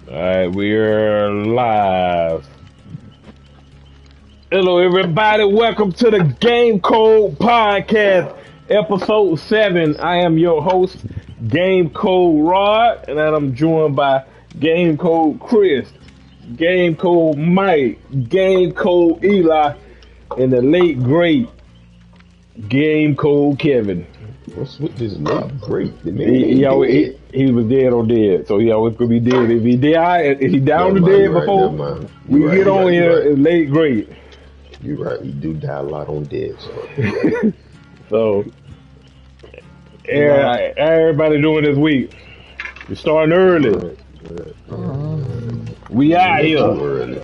Alright, we're live. Hello everybody, welcome to the GameCode Podcast Ep7. I am your host, GameCode Rod, and I'm joined by GameCode Chris, GameCode Mike, GameCode Eli, and the late great GameCode Kevin. What's with this late great? He was dead or dead, so he always could be dead. If he dead, if he down to dead before we get on here, it's late great. You're right. We do die a lot on dead. So, everybody doing this week. We're starting early. We out here. Too early.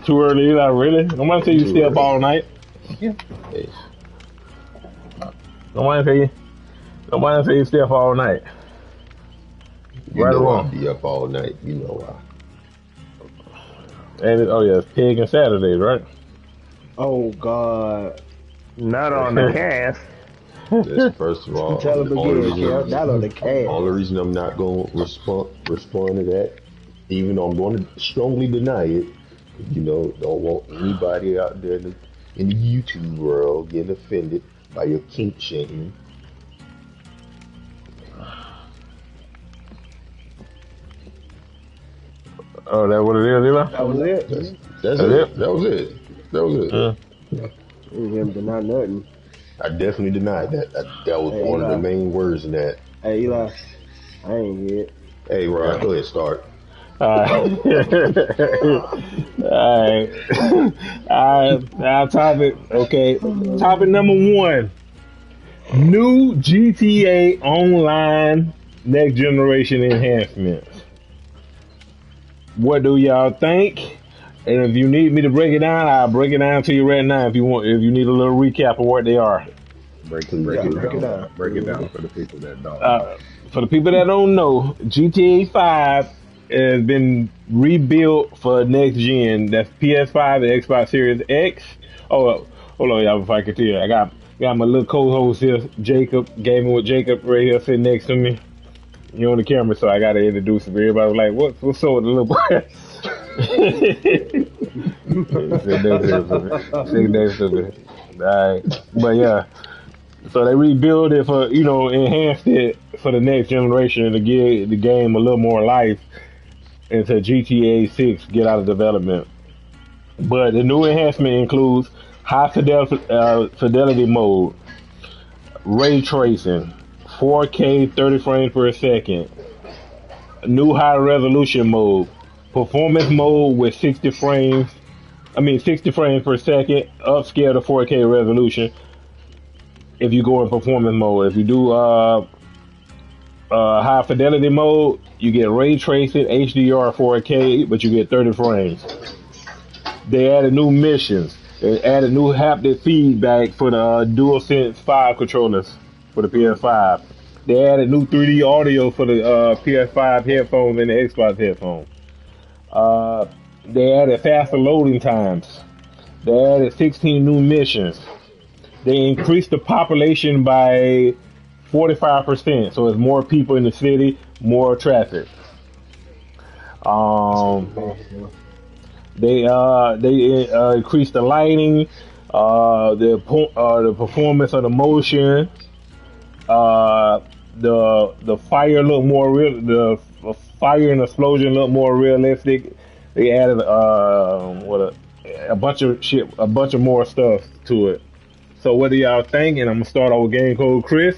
Too early, Eli, really? Nobody say you stay up all night. Yeah. Hey. Nobody say you stay up all night. You right know or wrong? I'll be up all night. You know why. And it's Pig and Saturdays, right? Oh God! Not on the cast. First of all, Tell them again, not on the cast. Only reason I'm not going to respond to that, even though I'm going to strongly deny it, don't want anybody out there in the YouTube world getting offended by your kink shaming. Oh, that what it is, Eli? That was it. That's it. That was it. Him deny nothing. I definitely denied that. That was one of the main words in that. Hey Eli, I ain't hit. Hey Rod, go ahead, start. Alright. Our topic. Okay. Topic number 1. New GTA Online next generation enhancements. What do y'all think? And if you need me to break it down, I'll break it down to you right now. If you need a little recap of what they are. Break it down. Break it down for the people that don't. For the people that don't know, GTA 5 has been rebuilt for next gen. That's PS5 and Xbox Series X. Oh, hold on, y'all, before I continue. I got my little co-host here, Jacob, Gaming with Jacob, right here sitting next to me. You're on the camera, so I gotta introduce him. Everybody was like, what's up with the little boy? Sit next to me. Alright. But yeah. So they rebuilt it for, enhanced it for the next generation to give the game a little more life until GTA 6 get out of development. But the new enhancement includes high fidelity mode, ray tracing, 4K 30 frames per second, new high resolution mode, performance mode with 60 frames per second, upscale to 4K resolution. If you go in performance mode, if you do high fidelity mode, you get ray tracing, HDR 4K, but you get 30 frames. They added new missions. They added new haptic feedback for the DualSense 5 controllers for the PS5. They added new 3D audio for the PS5 headphones and the Xbox headphones. They added faster loading times. They added 16 new missions. They increased the population by 45%, so there's more people in the city, more traffic. They increased the lighting, the performance of the motion, the fire look more real. The fire and explosion look more realistic. They added a bunch of more stuff to it. So what do y'all think? And I'm gonna start off with Game Code Chris.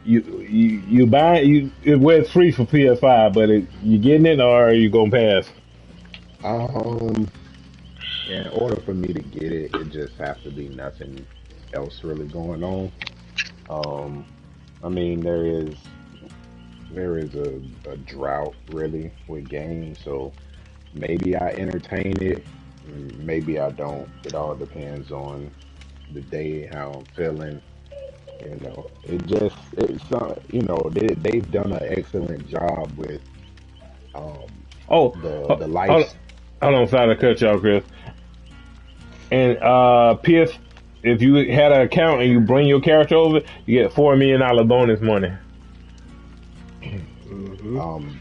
You buy it? It's free for PS5, but you getting it or are you gonna pass? In order for me to get it, it just has to be nothing else really going on. I mean, there is a drought really with games, so maybe I entertain it, maybe I don't. It all depends on the day, how I'm feeling. They've done an excellent job with the lights. Hold on, sorry to cut y'all, Chris. And PS, if you had an account and you bring your character over, you get $4 million bonus money. Do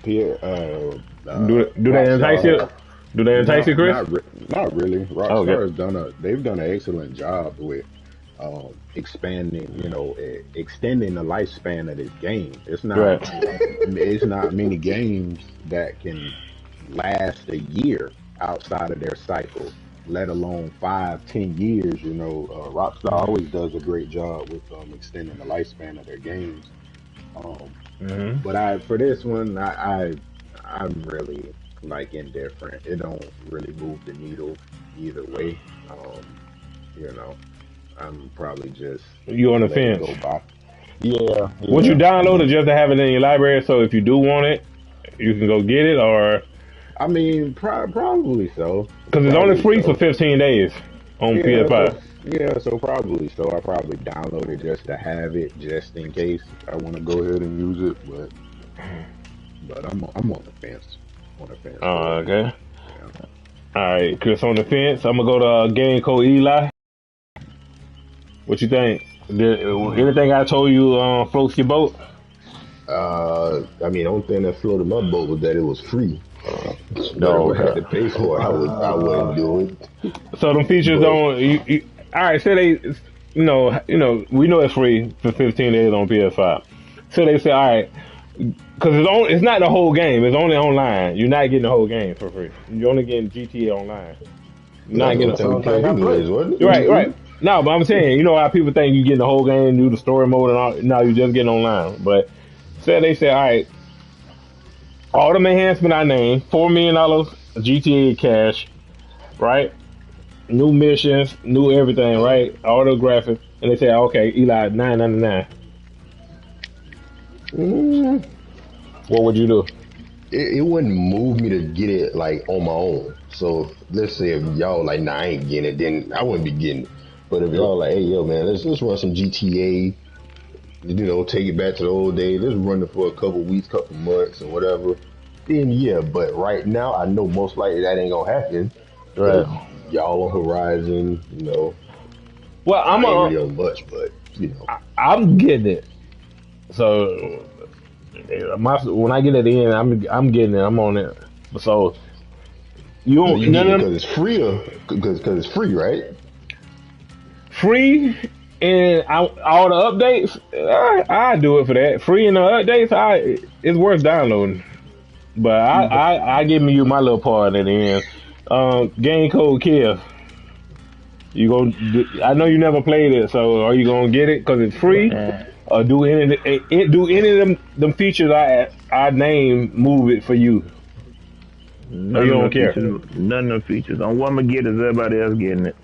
they entice you? Do they entice you, Chris? Not really. Rockstar Okay. they've done an excellent job with expanding, extending the lifespan of this game. It's not Right. it's not many games that can last a year outside of their cycle, let alone 5, 10 years. Rockstar always does a great job with extending the lifespan of their games. But for this one, I'm really like indifferent. It don't really move the needle either way. I'm probably just You on the let it fence? go by. Yeah. Would you download it just to have it in your library? So if you do want it, you can go get it, or I mean, probably so. because it's only free so. for 15 days on PS5. So probably so. I probably download it just to have it, just in case I want to go ahead and use it. But I'm on the fence. Oh, okay. All right, Chris on the fence. I'm gonna go to Game Code Eli. What you think? Anything I told you floats your boat? I mean, the only thing that floated my boat was that it was free. No, I had to pay for it. I wouldn't do it. So them features don't. All right, so they, we know it's free for 15 days on PS5. So they say, all right, because it's not the whole game. It's only online. You're not getting the whole game for free. You're only getting GTA Online. You're not getting the whole thing. Right. No, but I'm saying, you know how people think you getting the whole game, do the story mode and all. No, you just getting online. But they say, all right, all the enhancement I named, $4 million GTA cash, right? New missions, new everything, right? All the graphics, and they say, okay, Eli, $9.99. What would you do? It wouldn't move me to get it like on my own. So let's say if y'all like, nah, I ain't getting it, then I wouldn't be getting it. But if y'all like, hey, yo, man, let's run some GTA, take it back to the old days. Let's run it for a couple weeks, couple months, or whatever. Then yeah, but right now I know most likely that ain't gonna happen. Right. Y'all on Horizon, Well, I ain't really on much, but I'm getting it. So when I get at the end, I'm getting it. I'm on it. So you don't because it's free, or because it's free, right? Free and all the updates. I do it for that. Free and the updates. It's worth downloading. But I give you my little part at the end. Game Code Kill. I know you never played it, so are you gonna get it because it's free? Or do any of them features I named move it for you? None you don't care. None of the features. On what I'm gonna get is everybody else getting it.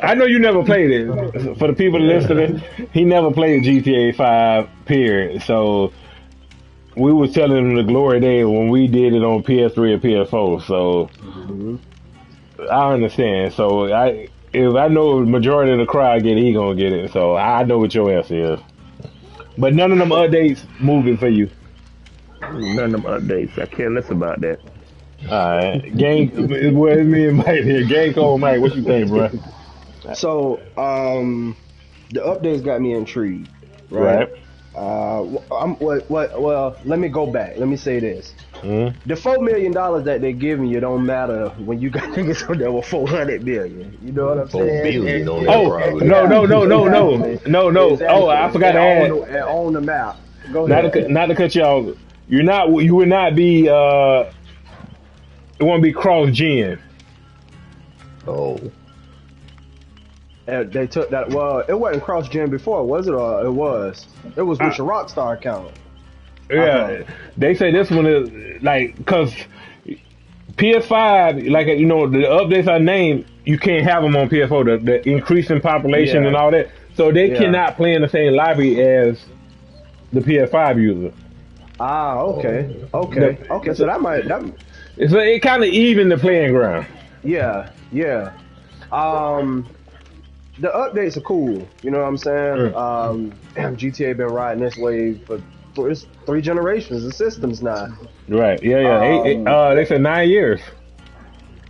I know you never played it. For the people listening, he never played GTA 5, period. So we was telling him the glory days when we did it on PS3 and PS4. So I understand. So if I know the majority of the crowd get it, he gonna get it. So I know what your answer is. But none of them updates moving for you. None of them updates. I care less about that. Alright. Where's me and Mike here? Game Code Mike, what you think, bro? So, the updates got me intrigued, right? Well, let me go back. Let me say this. The $4 million that they're giving you don't matter when you got niggas on there with 400 million. You know what I'm saying? 4 billion on that. Oh, probably. no. Exactly. Oh, I forgot to add. On the map. Go ahead. Not to cut you off. You would not be. It won't be cross-gen. Oh. They took that. Well, it wasn't cross-gen before, was it? Or it was? It was with your Rockstar account. Yeah, they say this one is like because PS5, like the updates I named, you can't have them on PS4. The increase in population and all that, so they cannot play in the same library as the PS5 user. Okay. So that might. So it kind of even the playing ground. Yeah. The updates are cool. You know what I'm saying? GTA been riding this wave for 3 generations of systems now. Right. Yeah. They said 9 years.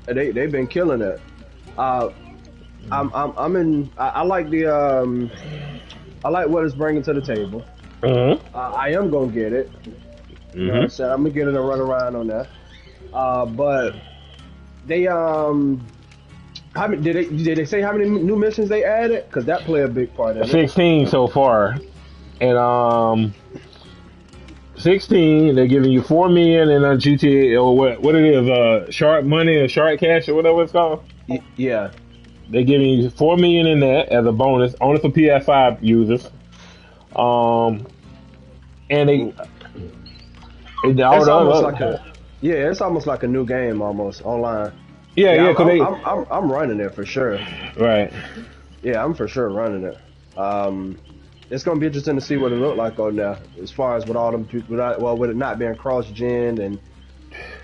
They've been killing it. I like the I like what it's bringing to the table. I am gonna get it. You know what I'm saying? I'm gonna get it a run around on that. But they how many, did they say how many new missions they added? Because that play a big part in it. 16 so far, and 16 they're giving you 4 million in a GTA or what it is, shark money or shark cash or whatever it's called. Yeah, they're giving you 4 million in that as a bonus, only for PS5 users. And it's almost like a new game almost online. Yeah, I'm running it for sure. Right. Yeah, I'm for sure running it. It's gonna be interesting to see what it look like on there, as far as with all them people. With it not being cross-gen and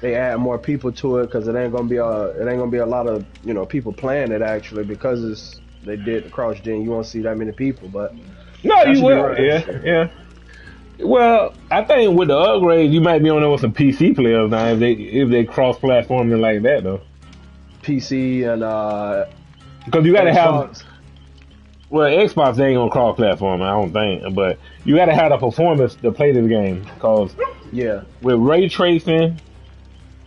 they add more people to it, because it ain't gonna be a lot of people playing it actually, because they did the cross-gen. You won't see that many people, but no, you will. Yeah. Well, I think with the upgrades, you might be on there with some PC players now if they cross-platforming like that though. PC and because you gotta Xbox. have. Well, Xbox they ain't gonna cross-platform, I don't think, but you gotta have the performance to play this game. Because with ray tracing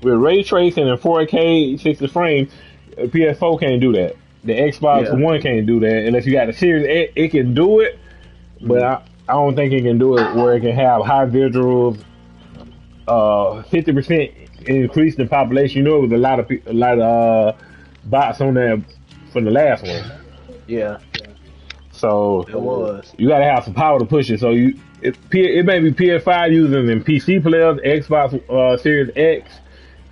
and 4K 60 frames, PS4 can't do that. The Xbox One can't do that unless you got the Series X. It can do it, but I don't think it can do it where it can have high visuals, 50% increase in population. It was a lot of bots on there from the last one. Yeah. So it was. You gotta have some power to push it. So it may be PS5 users and PC players, Xbox Series X,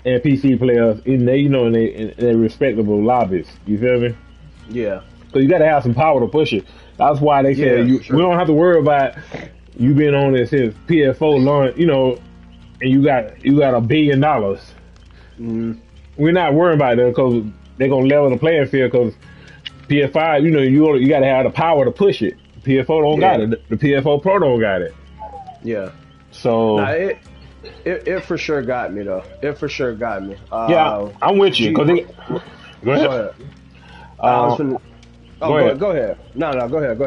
and PC players in their respectable lobbies. You feel me? Yeah. So you gotta have some power to push it. That's why they said we don't have to worry about you being on it since PS4 launched, and you got $1 billion. We're not worrying about that because they're gonna level the playing field. Because PS5, you gotta have the power to push it. PS4 don't got it. The PS4 Pro don't got it. Yeah. So it for sure got me though. It for sure got me. I'm with you. Go ahead. Go ahead. Go ahead. No, go ahead.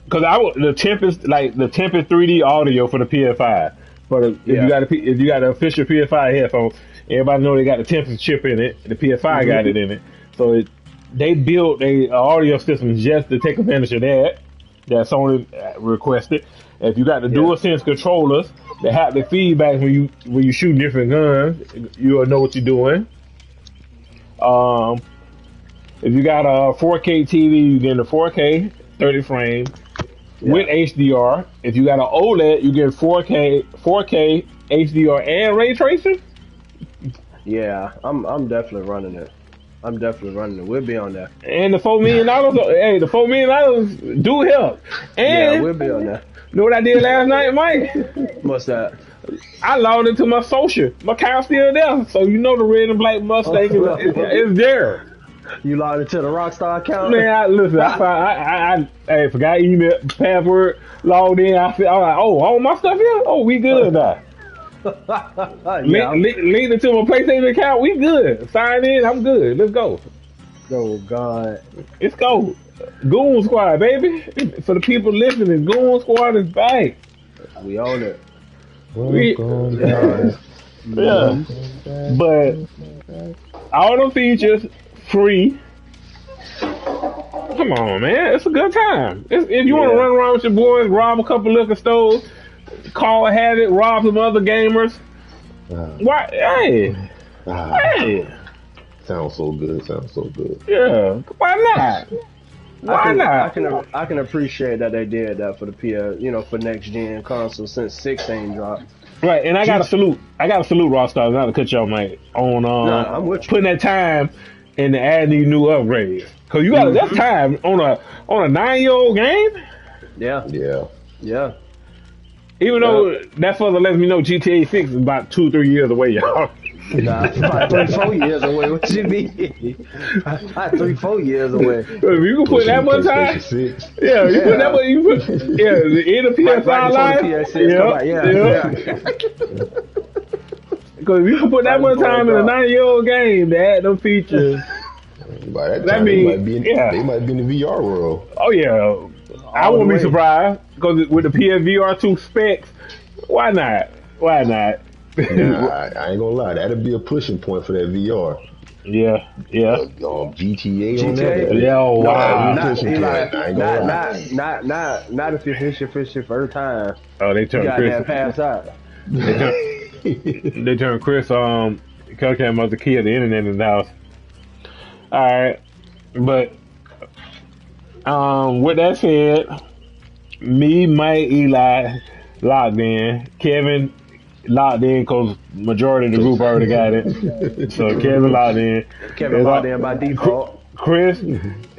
Because the Tempest 3D audio for the PS5. If you got the official PS5 headphones, everybody know they got the Tempest chip in it. The PS5 got it in it. So they built a audio system just to take advantage of that. That Sony requested. If you got the DualSense controllers that have the feedback when you shoot different guns, you'll know what you're doing. If you got a 4K TV, you get a 4K 30 frames with HDR. If you got an OLED, you get 4K HDR and ray tracing. Yeah, I'm definitely running it. We'll be on that. And the $4 million, the $4 million do help. And we'll be on that. You know what I did last night, Mike? What's that? I logged into my social. My account's still there, so the red and black Mustang is there. You logged into the Rockstar account? Man, listen, I forgot email, password, logged in. I said, all my stuff here? Oh, we good now. Link it to my PlayStation account. We good. Sign in. I'm good. Let's go. Oh God. Let's go. Goon Squad, baby. For the people listening, Goon Squad is back. We own it. But all the features free. Come on, man. It's a good time. If you want to run around with your boys, rob a couple liquor stores, call Havoc, rob some other gamers. Why? Hey. Sounds so good. Yeah. Why not? I can appreciate that they did that for the PS, for next gen console since 16 dropped. Right, and I gotta salute Rockstar, not to cut y'all, Mike, on I'm with you. Putting that time into adding these new upgrades. Cause you got that's time on a 9-year-old game. Yeah. Even though that further lets me know GTA 6 is about 2-3 years away, y'all. Nah, it's about 3-4 years away. What you mean? About 3-4 years away. If you can put that much time, you put that much. You put the end of PS5 live. Because if you can put that much time in a 9-year-old game to add them features, by that time, they might be in the VR world. Oh yeah, I won't be surprised. Because with the PSVR 2 specs, why not? Why not? Nah, I ain't gonna lie. That'd be a pushing point for that VR. Yeah. GTA on that. GTA? Yeah, Nah, wow. that'd be a pushing point. I ain't gonna lie. Not if you fish your first time. Oh, they You turned got Chris. that pass out. They turned Chris Cam was the key of the internet in the house. All right, but with that said, me, Mike, Eli locked in. Kevin locked in because majority of the group already got it. So Kevin locked in. Kevin locked in by default. Chris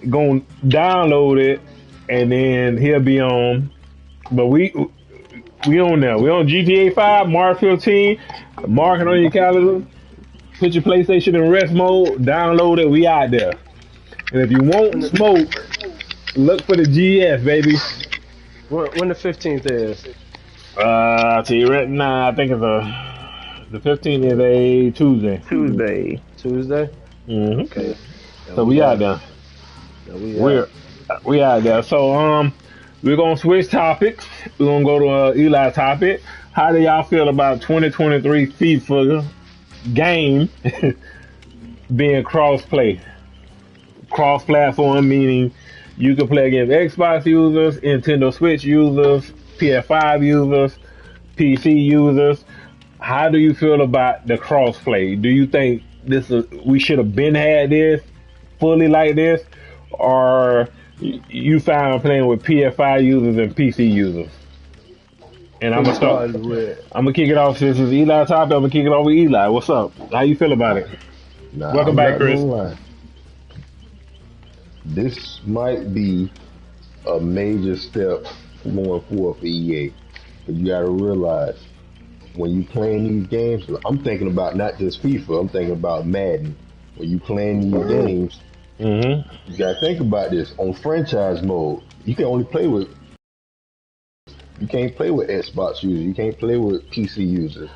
gonna download it and then he'll be on. But we on there. We on GTA 5, March 15. Mark it on your calendar. Put your PlayStation in rest mode. Download it. We out there. And if you want smoke, look for the GS, baby. When the 15th is? I'll tell you right now. I think it's the 15th is a Tuesday. Tuesday. Mm-hmm. Okay. So we out there. We out there. So we're gonna switch topics. We're gonna go to Eli's topic. How do y'all feel about 2023 FIFA game being cross-play? Cross-platform meaning you can play against Xbox users, Nintendo Switch users, PS5 users, PC users. How do you feel about the cross-play? Do you think we should have been had this fully like this, or you found playing with PS5 users and PC users? And I'm gonna kick it off since it's Eli's topic. I'm gonna kick it off with Eli. What's up? How you feel about it? Nah, Welcome back, Chris. This might be a major step going forward for EA. But you gotta realize when you playing these games, I'm thinking about not just FIFA, I'm thinking about Madden. When you playing these games, you gotta think about this. On franchise mode, you can only play with you can't play with Xbox users, you can't play with PC users.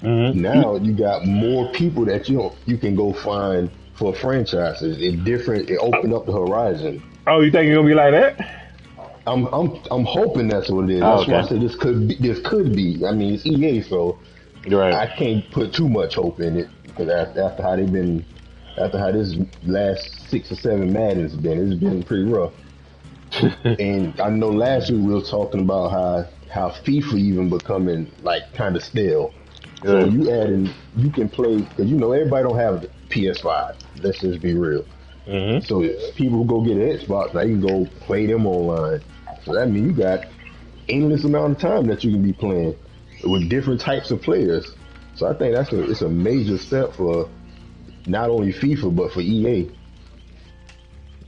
Now you got more people that you can go find for franchises. It opened up the horizon. Oh, you think it's gonna be like that? I'm hoping that's what it is. That's why I said this could be. I mean, it's EA, so right. I can't put too much hope in it because after how this last 6 or 7 Maddens been, it's been pretty rough. And I know last week we were talking about how FIFA even becoming like kind of stale. So you can play because everybody don't have the PS5. Let's just be real. So if people go get an Xbox, now you can go play them online. So that means you got endless amount of time that you can be playing with different types of players. So I think it's a major step for not only FIFA but for EA.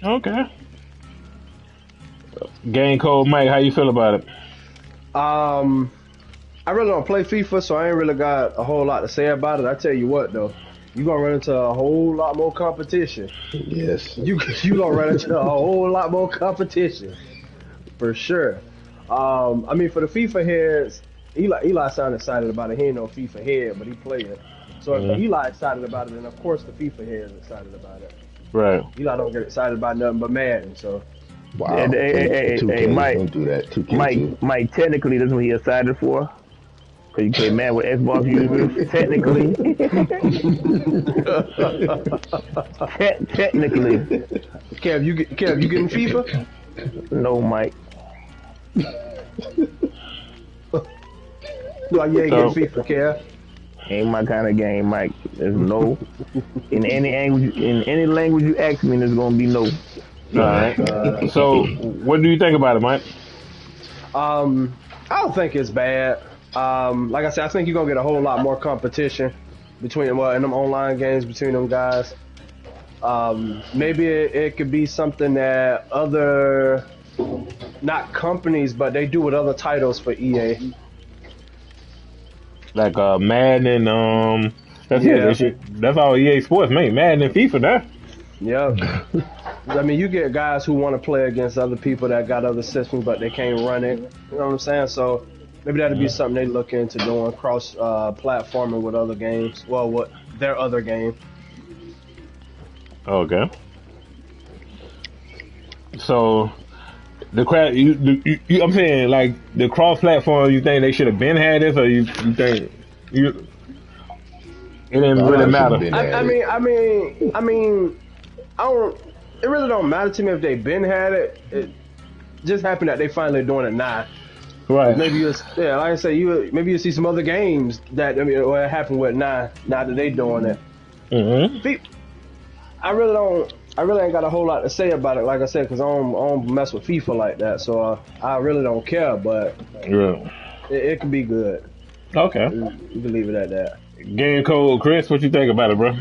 Okay. Game Code Mike, how you feel about it? I really don't play FIFA, so I ain't really got a whole lot to say about it. I tell you what, though, you gonna run into a whole lot more competition. Yes. You gonna run into a whole lot more competition, for sure. I mean, for the FIFA heads, Eli sounded excited about it. He ain't no FIFA head, but he played it. So if Eli excited about it, then of course the FIFA heads excited about it. Right. Eli don't get excited about nothing but Madden, so. Wow. Hey, Mike. Don't do that. Mike, technically, that's what he excited for. Because you can't mad with Xbox users. Technically. Technically. Kev, you getting FIFA? No, Mike. Like, you ain't getting FIFA, Kev. Ain't my kind of game, Mike. There's no. In any language you ask me, there's gonna be no. All right. So, what do you think about it, Mike? I don't think it's bad. Like I said, I think you're gonna get a whole lot more competition between in them online games between them guys. Maybe it could be something that other, not companies, but they do with other titles for EA. Like Madden and that's all EA Sports make. Madden and FIFA now. Yeah. I mean, you get guys who want to play against other people that got other systems, but they can't run it. You know what I'm saying? So maybe that'd be something they look into doing, cross platforming with other games. Well, what their other game. Okay. So The crowd, I'm saying like the cross-platform. You think they should have been had this, or you think it didn't really matter? I mean, I don't. It really don't matter to me if they been had it. It just happened that they finally doing it now. Right. Maybe like I say, maybe you see some other games that what happened with now that they doing it. Mm-hmm. I really ain't got a whole lot to say about it. Like I said, because I don't mess with FIFA like that, so I really don't care. But it can be good. Okay. You can leave it at that. Game Code, Chris, what you think about it, bro?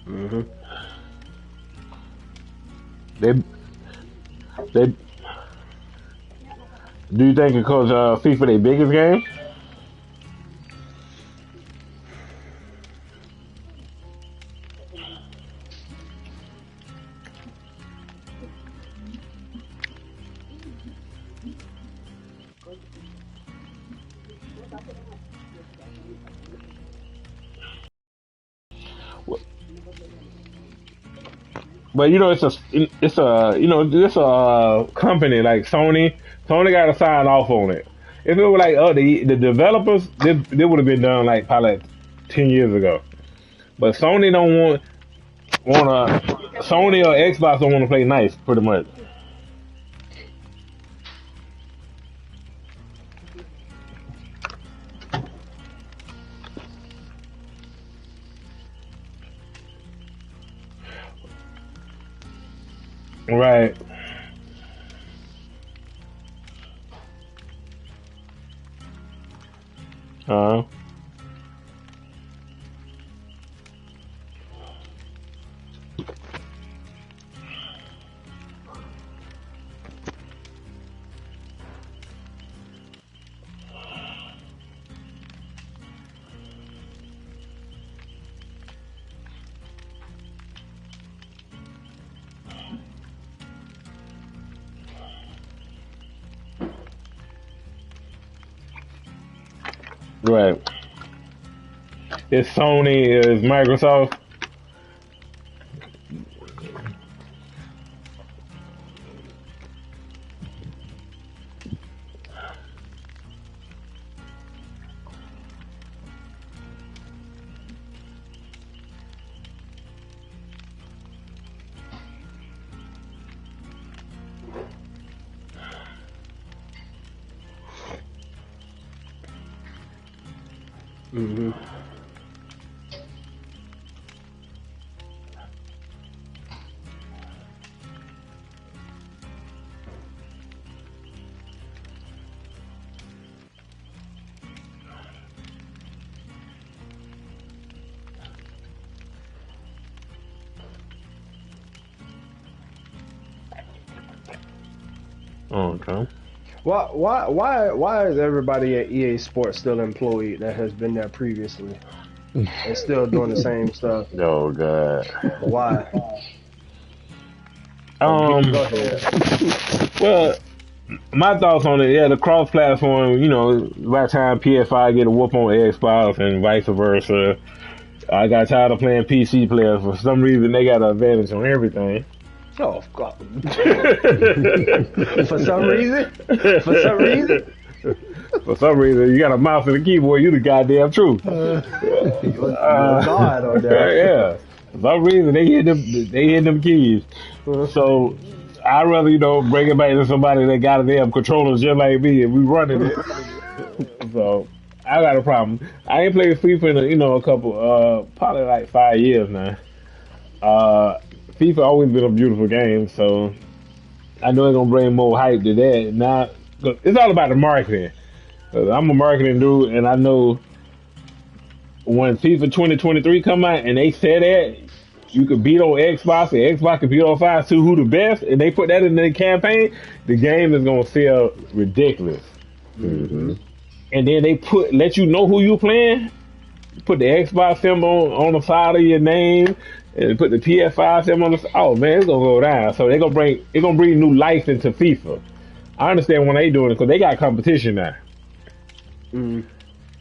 Mm-hmm. They do you think because FIFA their biggest game? But it's a company like Sony. Sony got to sign off on it. If it were like the developers, they would have been done like probably like 10 years ago. But Sony don't want Sony or Xbox don't want to play nice, pretty much. Right. Uh-huh. Right. It's Sony, it's Microsoft. Mm-hmm. Okay. Why is everybody at EA Sports still employed that has been there previously and still doing the same stuff? Oh God. Why? Go ahead. Well, my thoughts on it, the cross-platform. By the time PS5 get a whoop on Xbox and vice versa, I got tired of playing PC players. For some reason, they got an advantage on everything. Oh God! For some reason, you got a mouse and a keyboard. You the goddamn truth. God on that. Yeah. For some reason, they hit them keys. So I'd rather bring it back to somebody that got damn controllers just like me, and we running it. So I got a problem. I ain't played FIFA in a couple, probably like 5 years now. FIFA always been a beautiful game, so I know it's gonna bring more hype to that. Now, it's all about the marketing. I'm a marketing dude, and I know when FIFA 2023 come out and they say that you could beat on Xbox and Xbox could beat on 5 who the best, and they put that in their campaign, the game is gonna feel ridiculous. Mm-hmm. And then they let you know who you playing. Put the Xbox symbol on the side of your name, and put the PS5 symbol on the side. Oh man, it's gonna go down. So it's gonna bring new life into FIFA. I understand when they doing it because they got competition now. Mm.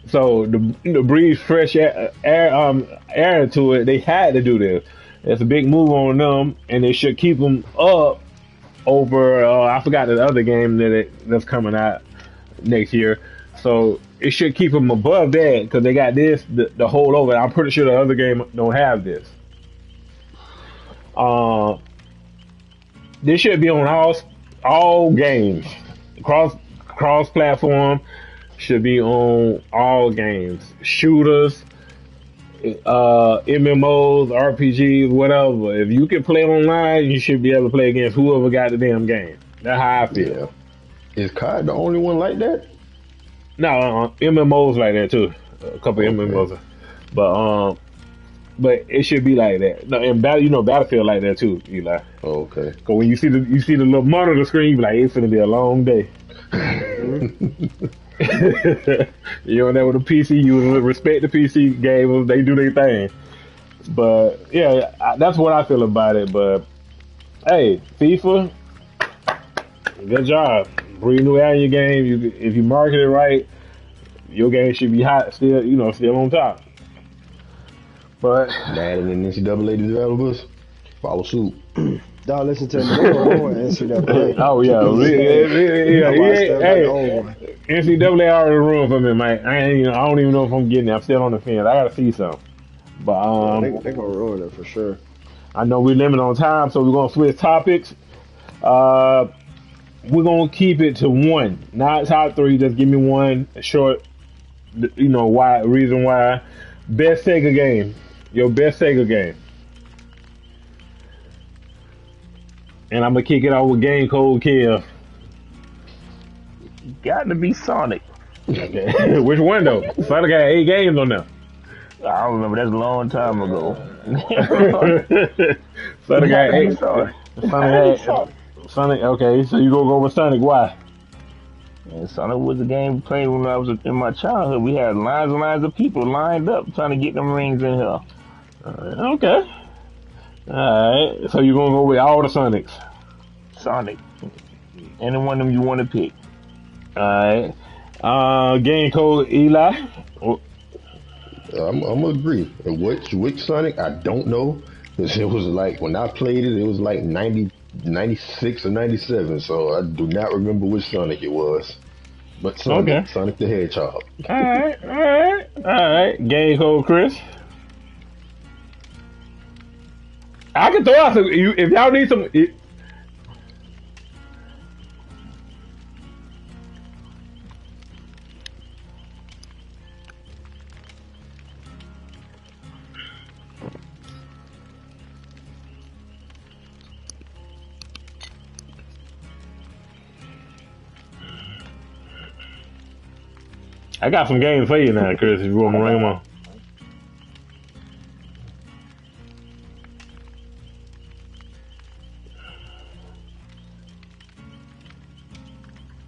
So to breathe fresh air into it, they had to do this. It's a big move on them, and they should keep them up over. I forgot the other game that's coming out next year. So it should keep them above that because they got this the hold over. I'm pretty sure the other game don't have this. This should be on all games, cross platform. Should be on all games, shooters, MMOs, RPGs, whatever. If you can play online, you should be able to play against whoever got the damn game. That's how I feel. Yeah. Is COD the only one like that? No, MMOs like that too. A couple of MMOs, but it should be like that. No, and Battlefield like that too, Eli. Oh, okay. Cause when you see the little monitor screen, you be like, it's gonna be a long day. You know that with a PC, you respect the PC gamers, they do their thing. But yeah, that's what I feel about it. But hey, FIFA, good job. Breathe new air in your game. If you market it right, your game should be hot, still on top. But Madden and NCAA developers follow suit. Don't listen to me. NCAA. Oh yeah, NCAA already ruined for me, man. I don't even know if I'm getting it. I'm still on the fence. I gotta see something. But they gonna ruin it for sure. I know we're limited on time, so we're gonna switch topics. We're gonna keep it to one, not top three. Just give me one short. Why? Reason why? Best Sega game. Your best Sega game. And I'm gonna kick it off with Game Code Kill. Got to be Sonic. Okay. Which one though? Sonic got 8 games on there. I don't remember. That's a long time ago. Sonic got 8. Sonic. Okay, so you gonna go with Sonic? Why? And Sonic was a game we played when I was in my childhood. We had lines and lines of people lined up trying to get them rings in here. Okay. Alright, so you're gonna go with all the Sonics? Sonic. Any one of them you want to pick. Alright. Game Code Eli? I'm gonna agree. And which Sonic, I don't know. It was like, when I played it was like 96 or 97, so I do not remember which Sonic it was. But Sonic, okay. Sonic the Hedgehog. Alright. Game Code Chris? I can throw out some, if y'all need some. I got some games for you now, Chris, if you want to bring them on.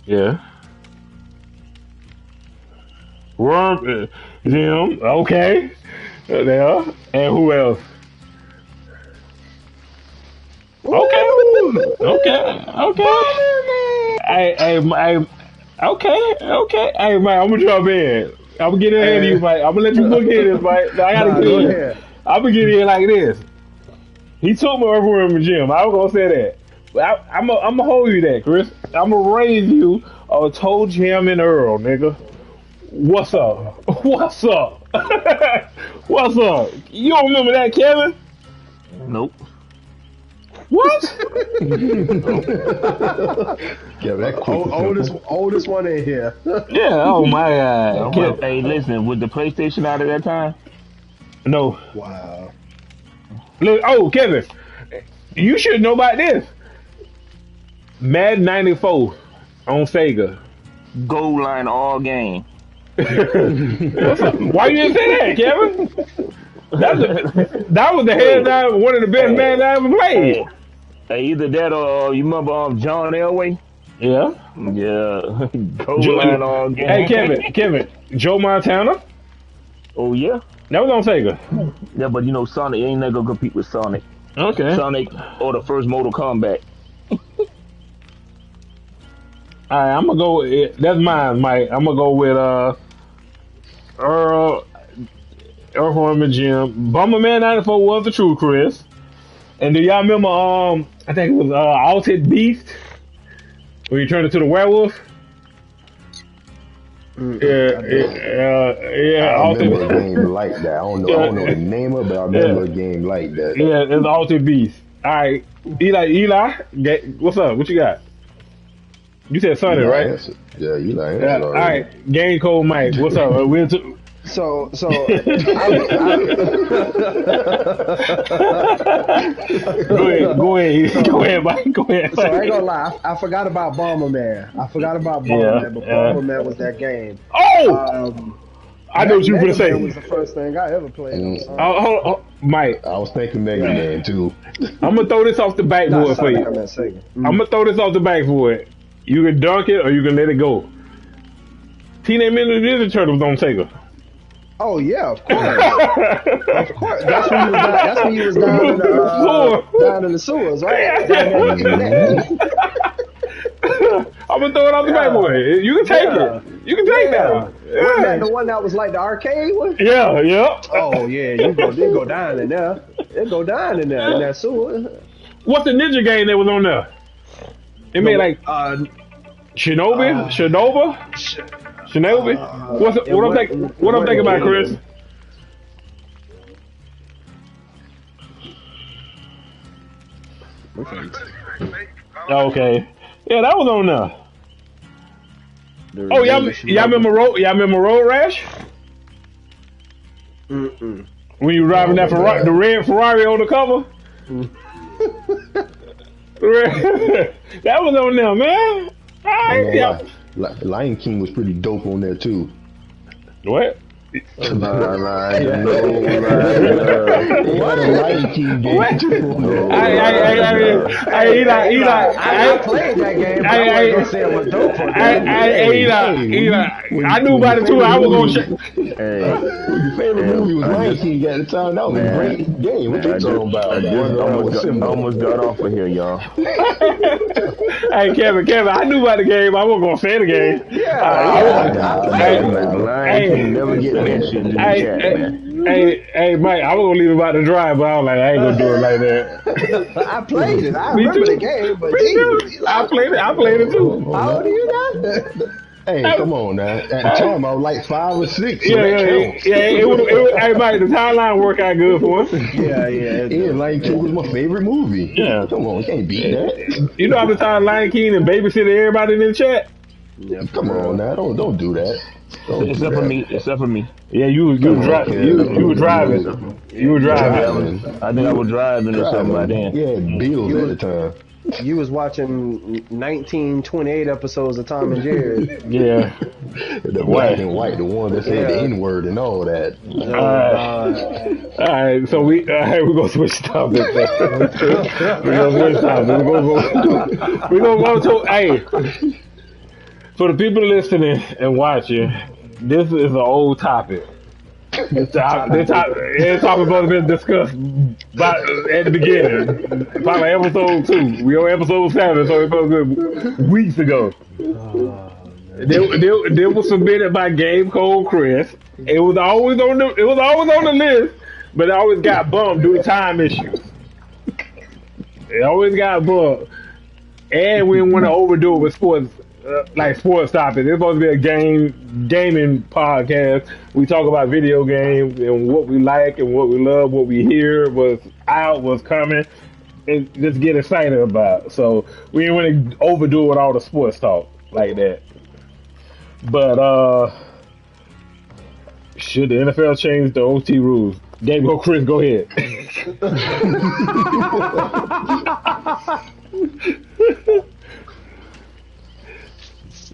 Yeah. Worm, Jim, okay. There. And who else? Okay. Okay. Hey, man, I'm gonna jump in. I'm gonna get in ahead of you, Mike. I'm gonna let you look at this, Mike. I gotta get in. I'm gonna get in like this. He took me over in the gym. I was gonna say that. But I'm gonna hold you that, Chris. I'm gonna raise you a toe jam and Earl, nigga. What's up? What's up? What's up? You don't remember that, Kevin? Nope. What? Yeah, that oldest one in here. Yeah. Oh my God. Hey, listen. Was the PlayStation out at that time? No. Wow. Look. Oh, Kevin, you should know about this. Madden 94 on Sega. Goal line all game. Why you didn't say that, Kevin? That was the head down, one of the best Madden I ever played. Hey, either that or you remember John Elway? Yeah. Yeah, goal line all game. Hey, Kevin, Joe Montana. Oh yeah. That was on Sega. Yeah, but you know Sonic ain't never gonna compete with Sonic. Okay. Sonic or the first Mortal Kombat. Alright, I'm gonna go. That's mine, Mike. I'm gonna go with Earthworm and Jim. Bomberman 94 was the true Chris. And do y'all remember? I think it was Altered Beast when you turned into the werewolf. I remember a game like that. I don't know the name of it, but I remember a game like that. Yeah, it's Altered Beast. All right, Eli, what's up? What you got? You said Sunday, right? Answered. Yeah, Eli answered All already. right, Game Code Mike, what's up? So go ahead, Mike. Go ahead. So I ain't gonna lie, I forgot about Bomberman. But Bomberman was that game. Oh! I know what you were gonna say. That was the first thing I ever played. Oh, Mike. I was thinking Mega Man too. I'm gonna throw this off the backboard for you. I'm gonna throw this off the backboard. You can dunk it or you can let it go. Teenage Mutant Ninja Turtles on Sega. Oh yeah, of course. Of course. That's when you was down in the sewers, right? I'm gonna throw it off the backboard. You can take it. You can take that. Wasn't that the one that was like the arcade one? Yeah. Oh yeah, you go down in there. It go down in there in that sewer. What's the ninja game that was on there? It made like Shinobi. What I'm thinking about, Chris? Okay. Yeah, that was on there. Oh, y'all remember Road Rash? Mm-mm. When you were driving that Ferrari, the red Ferrari on the cover? That was on there, man. Lion King was pretty dope on there too. What? Lion King game. I played that game, but I wasn't gonna say it was dope for Eli, I knew about it too. I was gonna check. Your favorite movie was Lion King at the time. That was a great game. What you talking about? I almost got off of here, y'all. Hey, Kevin, I knew about the game. I wasn't gonna say the game. Lion King never get mentioned in the chat, man. Hey, Mike, I was gonna leave about the drive, but I was like, I ain't gonna do it like that. I played it. I remember the game, but I played it too. How old are you now? Hey, come on now. At the time, I was like 5 or 6. Yeah. It would. Hey, Mike, the timeline worked out good for us. Yeah. Lion King was my favorite movie. Yeah. Come on, you can't beat that. You know how the time Lion King and babysitter everybody in the chat? Yeah. Come on now, don't do that. Except for me. Yeah, you were driving. You were driving. I think I was driving or something like that. Yeah, bills at the time. You was watching 1928 episodes of Tom and Jerry. Yeah. The black and white, the one that said the N-word and all that. All right. So we're gonna switch topics. We're gonna go to for the people listening and watching. This is an old topic. This topic supposed to be discussed at the beginning, probably episode 2. We on episode 7, so it's supposed to be weeks ago. They was submitted by Game Code Chris. It was always on the list, but it always got bumped due to time issues. It always got bumped, and we didn't want to overdo it with sports. Like sports topics. It's supposed to be a gaming podcast. We talk about video games and what we like and what we love, what we hear, what's out, what's coming, and just get excited about. So we didn't want to overdo it with all the sports talk like that. But should the NFL change the OT rules? Chris, go ahead.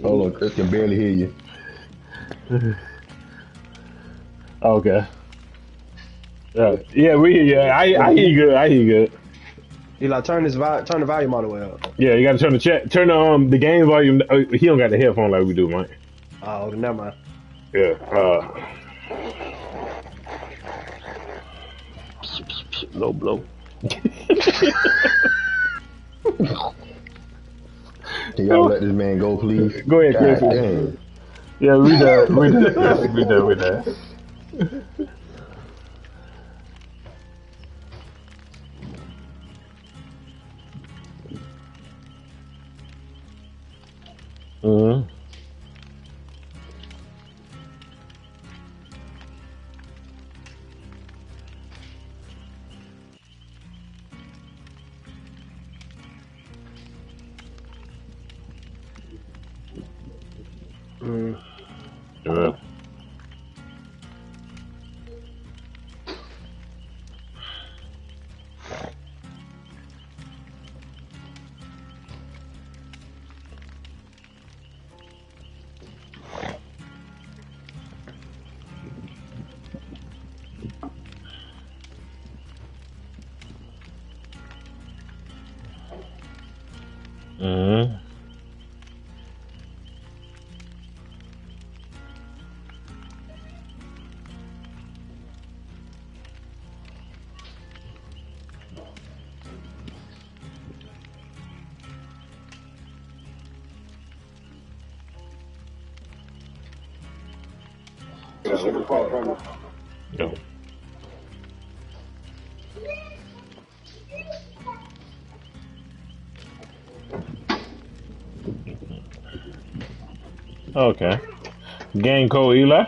Hold on, Chris can barely hear you. Okay. Yeah, we hear you. I hear you good. Eli, turn the volume all the way up. Yeah, you gotta turn the game volume. He don't got the headphone like we do, Mike. Oh, never mind. Yeah. Low blow. Can y'all let this man go, please? Go ahead, Chris. God damn. Yeah, we done. We done with that. Mm-hmm. Yeah. Mm-hmm. No. Okay. Game code, Eli?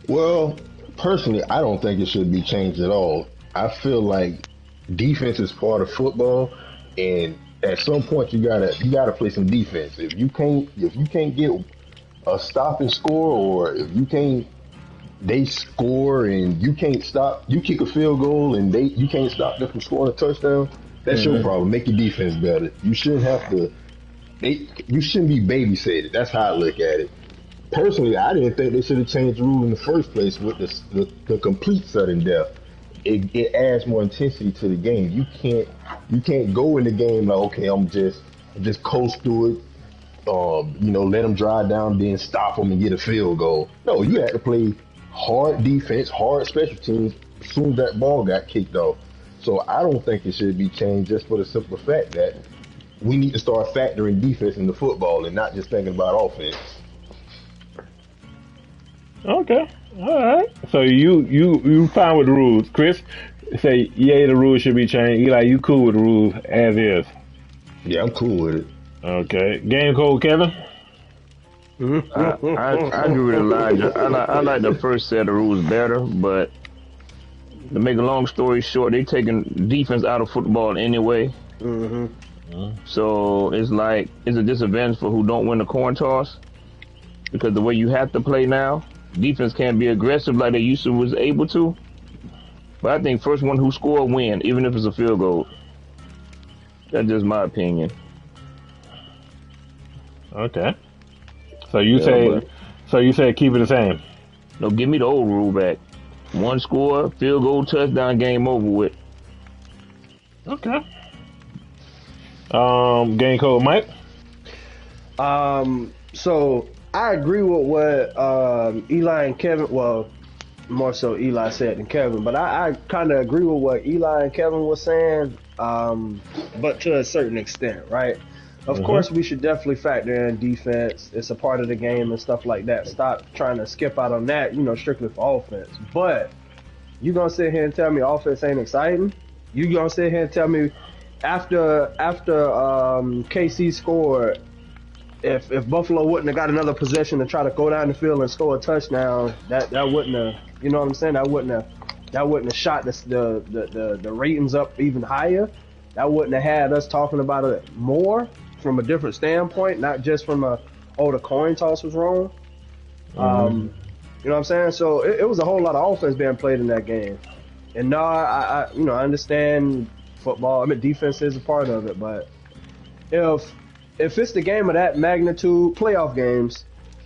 Well, personally, I don't think it should be changed at all. I feel like defense is part of football, and at some point you gotta play some defense. If you can't get a stop and score, or if they score and you can't stop, you kick a field goal and you can't stop them from scoring a touchdown. That's your problem. Make your defense better. You shouldn't have to. You shouldn't be babysitted. That's how I look at it. Personally, I didn't think they should have changed the rule in the first place with the complete sudden death. It adds more intensity to the game. You can't go in the game like, okay, I'm just coast through it. Let them drive down, then stop them and get a field goal. No, you had to play hard defense, hard special teams as soon as that ball got kicked off. So I don't think it should be changed, just for the simple fact that we need to start factoring defense into football and not just thinking about offense. Okay. All right. So you fine with the rules. Chris, say, yeah, the rules should be changed. Eli, you cool with the rules as is? Yeah, I'm cool with it. Okay. Game code, Kevin? I agree with Elijah. I like the first set of rules better, but to make a long story short, they taking defense out of football anyway. Mm-hmm. So it's a disadvantage for who don't win the coin toss, because the way you have to play now, defense can't be aggressive like they used to was able to. But I think first one who score win, even if it's a field goal. That's just my opinion. Okay. So you say keep it the same. No, give me the old rule back. One score, field goal, touchdown, game over with. Okay. Game code, Mike? So I agree with what Eli and Kevin, well, more so Eli said than Kevin, but I kind of agree with what Eli and Kevin was saying, but to a certain extent, right? Of course, we should definitely factor in defense. It's a part of the game and stuff like that. Stop trying to skip out on that, strictly for offense. But you gonna sit here and tell me offense ain't exciting? You gonna sit here and tell me after KC scored, if Buffalo wouldn't have got another possession to try to go down the field and score a touchdown, that wouldn't have, you know what I'm saying? That wouldn't have shot the ratings up even higher. That wouldn't have had us talking about it more from a different standpoint, not just from the coin toss was wrong. You know what I'm saying? So it was a whole lot of offense being played in that game. And no, I understand football. I mean, defense is a part of it, but if it's the game of that magnitude, playoff games,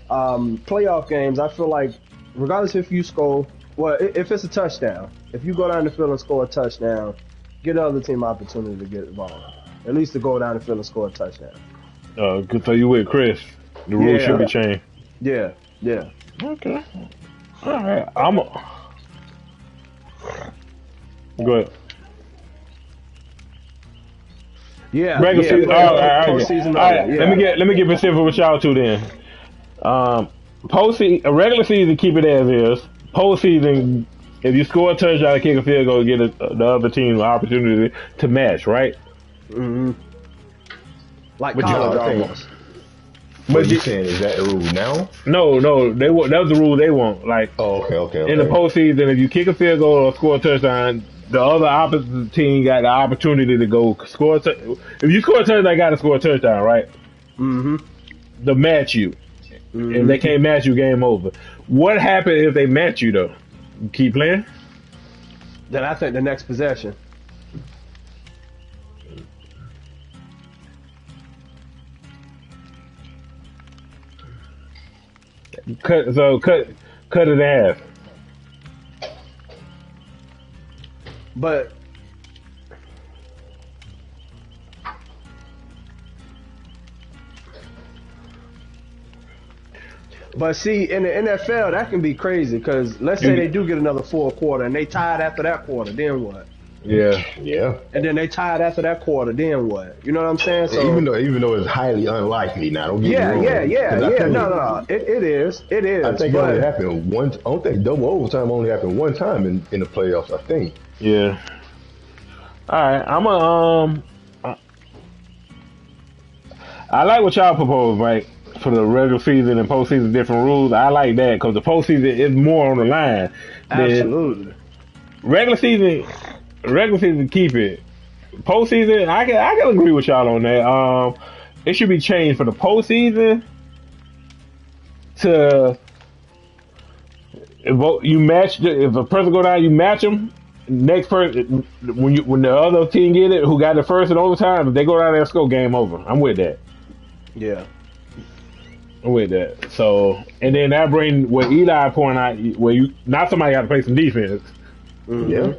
I feel like regardless if you score, well, if it's a touchdown, if you go down the field and score a touchdown, Give the other team opportunity to get involved. At least to go down the field and score a touchdown. So you with Chris? The rules should be changed. Yeah. Okay. All right. Go ahead. Yeah. Regular season. All right. Postseason. Let me get specific with y'all two then. A regular season, keep it as is. Postseason, if you score a touchdown, and kick a field goal, get the other team an opportunity to match, right? Mm-hmm. Like But college y'all almost. What you saying? Is that the rule now? No. That was the rule they want. Like, Okay. in the postseason, if you kick a field goal or score a touchdown, the other opposite team got the opportunity to go score. If you score a touchdown, they got to score a touchdown, right? Mm-hmm. To match you. If they can't match you, game over. What happens if they match you though? You keep playing? Then I think the next possession. Cut it in half. But see, in the NFL, that can be crazy because let's say they do get another full quarter and they tied after that quarter, then what? Yeah. And then they tied after that quarter, then what? You know what I'm saying? So even though it's highly unlikely now. Don't get me wrong. Yeah. No. It is. I think it only happened once. I don't think double overtime only happened one time in the playoffs. I think. Yeah. All right. I like what y'all propose, right? For the regular season and postseason, different rules. I like that because the postseason is more on the line. Absolutely. Regular season, keep it. Postseason, I can agree with y'all on that. It should be changed for the postseason to if a person go down, you match them. Next person, when the other team get it, who got it first in overtime, if they go down there and score, game over. I'm with that. Yeah. I'm with that. So, and then that bring what Eli point out, where you not somebody got to play some defense. Yeah.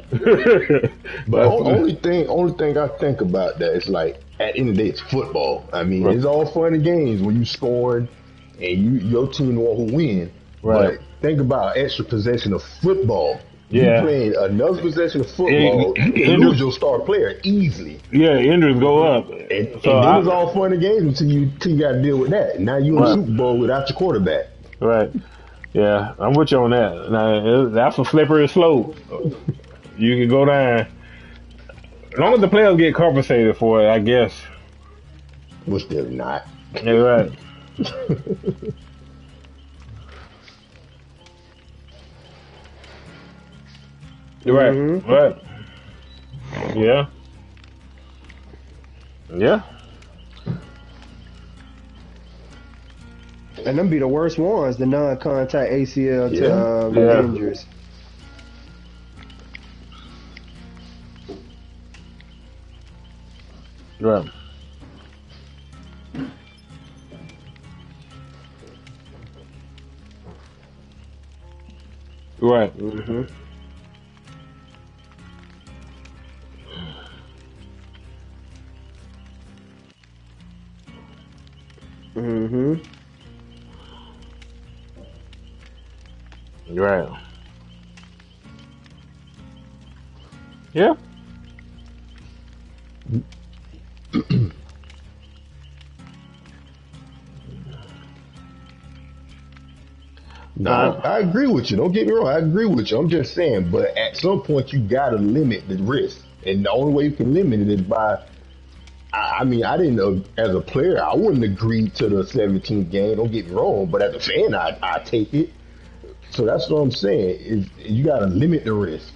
But only thing I think about that is like at the end of the day, it's football. I mean, It's all fun and games when you scoring and your team the one who win. Right. But think about extra possession of football. Yeah. You playing another possession of football, you lose your star player easily. Yeah, injuries go up. And then it's all fun and games until you got to deal with that. Now you in the Super Bowl without your quarterback. Right. Yeah, I'm with you on that. Now, that's a slippery slope. You can go down. As long as the players get compensated for it, I guess. Which they're not. Yeah, right. You're right. Mm-hmm. Right. Yeah. Yeah. And them be the worst ones, the non-contact ACL to injuries. Right. Right. Mm-hmm. Mm-hmm. Right. Yeah. No, I agree with you. Don't get me wrong. I agree with you. I'm just saying, but at some point you gotta limit the risk, and the only way you can limit it is by. I mean, I didn't know as a player, I wouldn't agree to the 17th game. Don't get me wrong, but as a fan, I take it. So that's what I'm saying. Is you gotta limit the risk.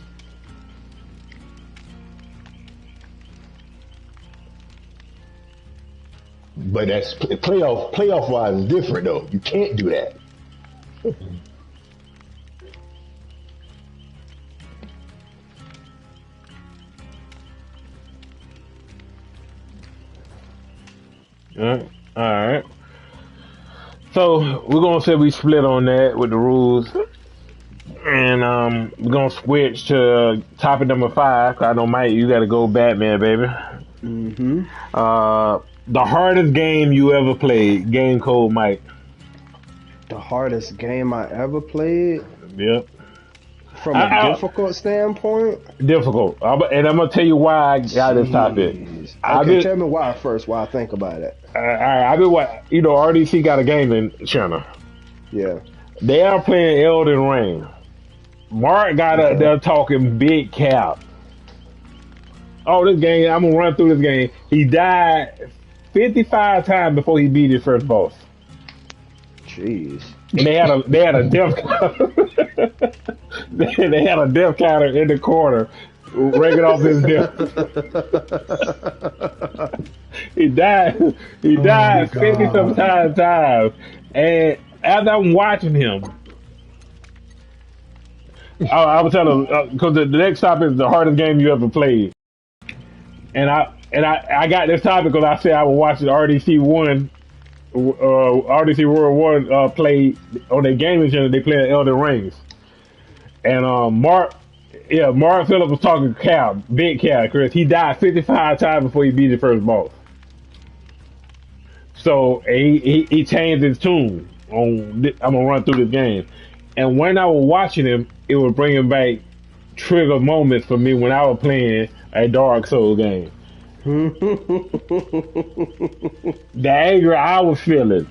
But that's playoff wise is different though. You can't do that. All right. So we're gonna say we split on that with the rules, and we're gonna switch to topic number 5. 'Cause I know Mike, you gotta go Batman, baby. Mm-hmm. The hardest game you ever played, Game Code Mike. The hardest game I ever played? Yep. From a difficult standpoint? Difficult. And I'm gonna tell you why I got this topic. Okay, tell me why first, while I think about it. I've been RDC got a gaming channel. Yeah. They are playing Elden Ring. Mark got up there talking big cap. Oh, this game, I'm gonna run through this game. He died 55 times before he beat his first boss. Jeez. And they had a death counter. They had a death counter in the corner, raking off his death. He died 50 some times. And as I'm watching him, I was telling him, because the next topic is the hardest game you ever played. And I got this topic because I said I would watch the RDC World 1 play on their gaming channel. They play Elden Rings. And Mark Phillips was talking big cow, Chris. He died 55 times before he beat the first boss. So he changed his tune on. I'm gonna run through this game, and when I was watching him, it was bringing back trigger moments for me when I was playing a Dark Souls game. The anger I was feeling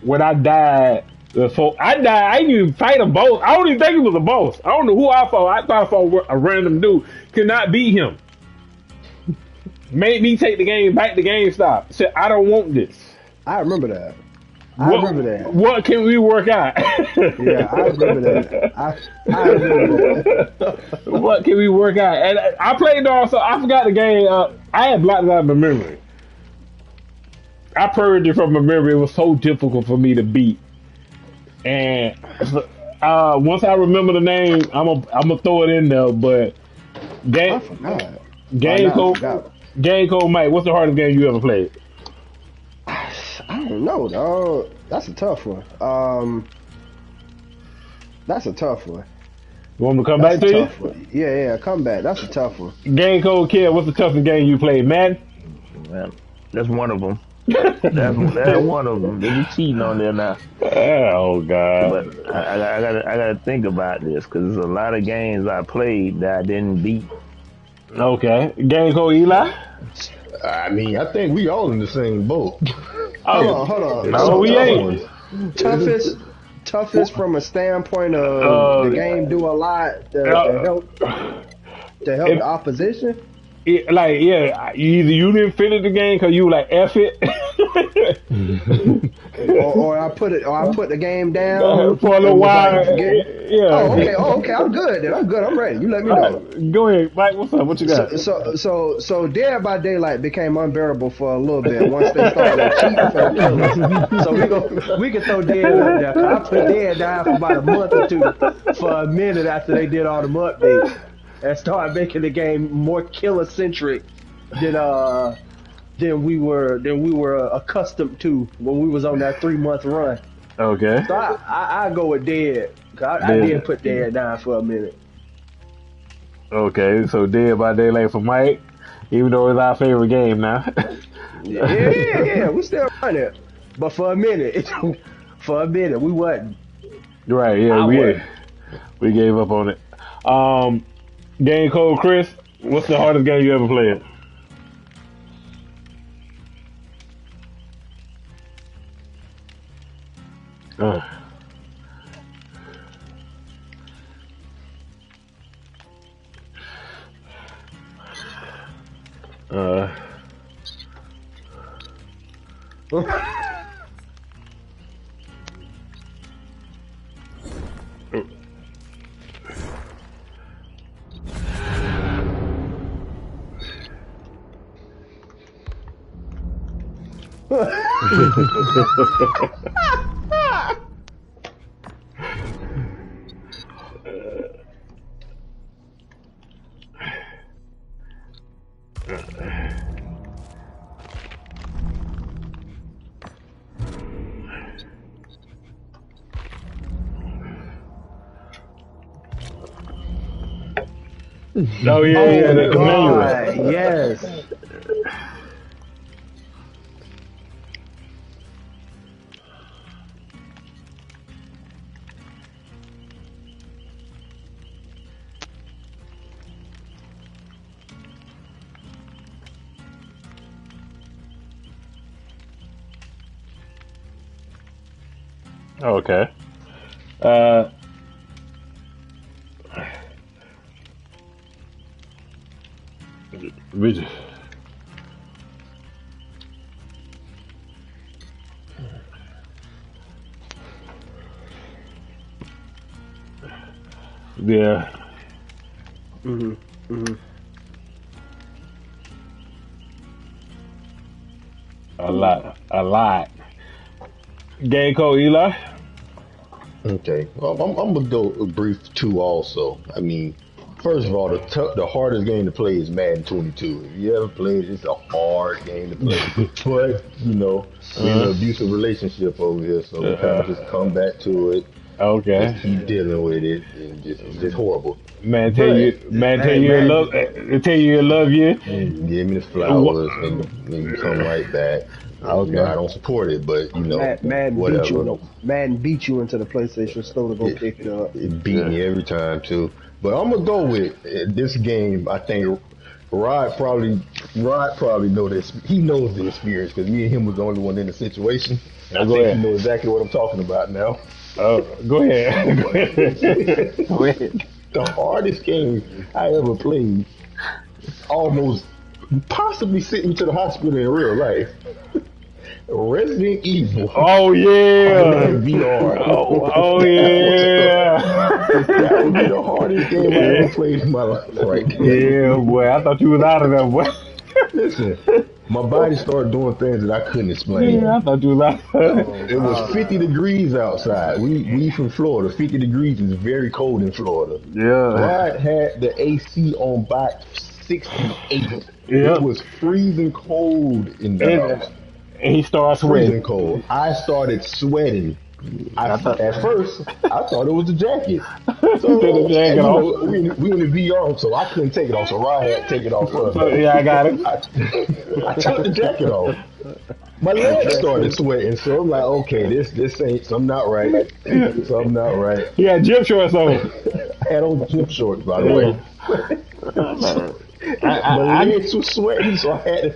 when I died. I didn't even fight a boss. I don't even think it was a boss. I don't know who I fought. I thought I fought a random dude. Could not beat him. Made me take the game back to GameStop. Said, I don't want this. I remember that. What can we work out? Yeah, I remember that. I remember that. What can we work out? And I played also. I forgot the game. I had blocked it out of my memory. I purged it from my memory. It was so difficult for me to beat. And once I remember the name, I'm gonna throw it in there. But Game Code Mike, what's the hardest game you ever played? I don't know, dog. That's a tough one. That's a tough one. You want me to come back to you? One. Yeah, come back. That's a tough one. Game Code Kid, what's the toughest game you played, Madden? Man, that's one of them. That's one of them. They be cheating on there now. Oh God! But I gotta think about this because there's a lot of games I played that I didn't beat. Okay, Game Code Eli. I mean, I think we all in the same boat. Hold on. No, we ain't. Toughest from a standpoint of the game do a lot to help the opposition. Either you didn't finish the game because you were like F it, or I put the game down for a little while. Oh, okay, I'm good. Then I'm ready. You let me know. Go ahead, Mike. What's up? What you got? So Dead by Daylight became unbearable for a little bit once they started cheating for the killers. So we can throw Dead up there. I put Dead down for about a month or two for a minute after they did all them updates. And started making the game more killer centric than we were accustomed to when we was on that 3-month run. Okay. So I go with Dead. I did put Dead down for a minute. Okay, so Dead by Daylight for Mike, even though it's our favorite game now. yeah, we still run it, but for a minute, we wasn't. Right? Yeah, we gave up on it. Game Code Chris, what's the hardest game you ever played? Oh yeah, the manual. Yes. Okay. We- Yeah. Mm-hmm. Mm-hmm. A lot. Game code, Eli. Okay, well, I'm gonna go a brief two also. I mean, first of all, the hardest game to play is Madden 22. If you ever played, it's a hard game to play. But we're in an abusive relationship over here, so we kind of just come back to it. Okay. Just keep dealing with it, and it's horrible. Man, tell you love you. And give me the flowers, and you come right back. Okay. I don't support it, but Madden whatever. Madden beat you into the PlayStation Store to go pick it up. It beat me every time too. But I'm gonna go with this game. I think Rod probably know this. He knows the experience because me and him was the only one in the situation. I think he knows exactly what I'm talking about now. Go ahead. Go ahead. The hardest game I ever played, almost possibly sitting to the hospital in real life. Resident Evil. Oh yeah. VR. Oh yeah. That would be the hardest game I ever played in my life. Right. Yeah, boy. I thought you was out of there, boy. Listen, my body started doing things that I couldn't explain. Yeah, I thought you was out. It was 50 degrees outside. We from Florida. 50 degrees is very cold in Florida. Yeah. I had the AC on back 68. Yeah. It was freezing cold in the house. And he started Freezing sweating. cold. I started sweating. At first, I thought it was the jacket. So, Took the jacket off. we in the VR, so I couldn't take it off. So Ryan had to take it off first. Yeah, I got it. I took the jacket off. My legs started sweating, so I'm like, okay, this ain't something not right. Something not right. He had gym shorts on. I had on gym shorts, by the way. My legs were sweating, so I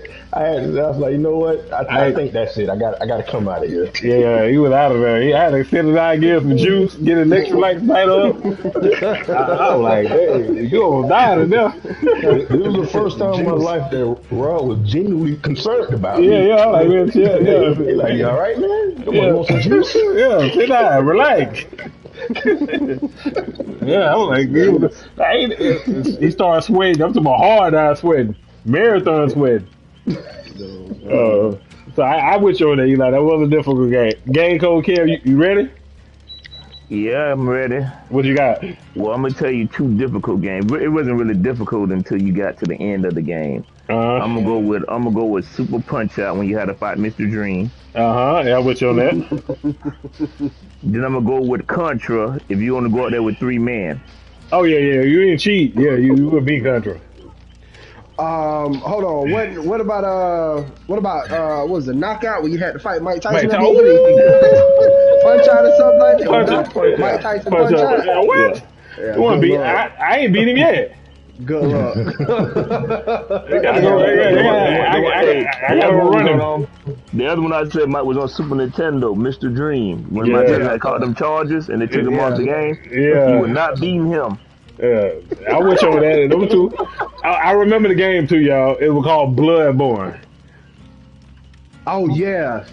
was like, you know what? I think that's it. I got to come out of here. Yeah, he was out of there. He had to sit his eye, get some juice, get an electrolyte right up. I was like, hey, you almost died in there. It was the first time in my life that Rod was genuinely concerned about me. Yeah, I'm like, man, chill, yeah. He's like, you all right, man? Come Yeah. on, want some juice? Yeah, sit down, relax. Yeah, I was like, he started sweating. I'm talking about hard eye sweating, marathon sweating. So I with you on that, Eli. That was a difficult game. Game code, Kev, you ready? Yeah, I'm ready. What you got? Well, I'm gonna tell you two difficult games. It wasn't really difficult until you got to the end of the game. I'm gonna go with Super Punch Out when you had to fight Mr. Dream. Yeah, I'm with you on that. Then I'm gonna go with Contra if you want to go out there with 3 men. Oh yeah, you didn't cheat. Yeah, you would beat Contra. Hold on. What about what was the knockout where you had to fight Mike Tyson? Mike Punch out or something like that. Mike Tyson punch out. Yeah, what? Yeah, You want to good beat? luck. I ain't beat him yet. Good luck. I gotta run him. The other one I said Mike was on Super Nintendo, Mr. Dream. When my dad had caught them charges and they took him off the game, you were not beating him. Yeah, I wish on that. Number 2, I remember the game too, y'all. It was called Bloodborne. Oh yeah.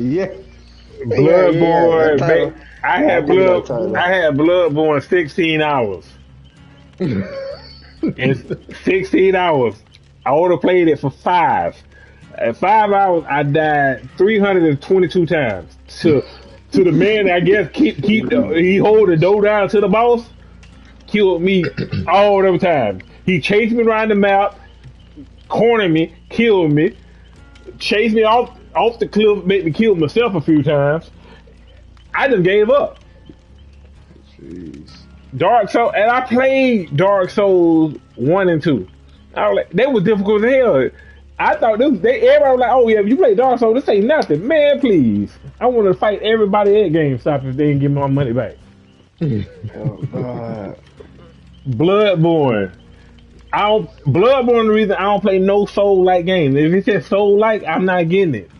Bloodborne. I had Bloodborne 16 hours. In 16 hours, I would have played it for 5. At 5 hours, I died 322 times. To the man that I guess he hold the door down to the boss, killed me all them times. He chased me around the map, cornered me, killed me, chased me off the cliff, made me kill myself a few times. I just gave up. Jeez. Dark Souls, and I played Dark Souls 1 and 2. I was like, they was difficult as hell. I thought everybody was like, oh yeah, if you play Dark Souls, this ain't nothing. Man, please. I want to fight everybody at GameStop if they didn't give me my money back. Bloodborne. Bloodborne, the reason I don't play no Soul-like game. If it says Soul-like, I'm not getting it.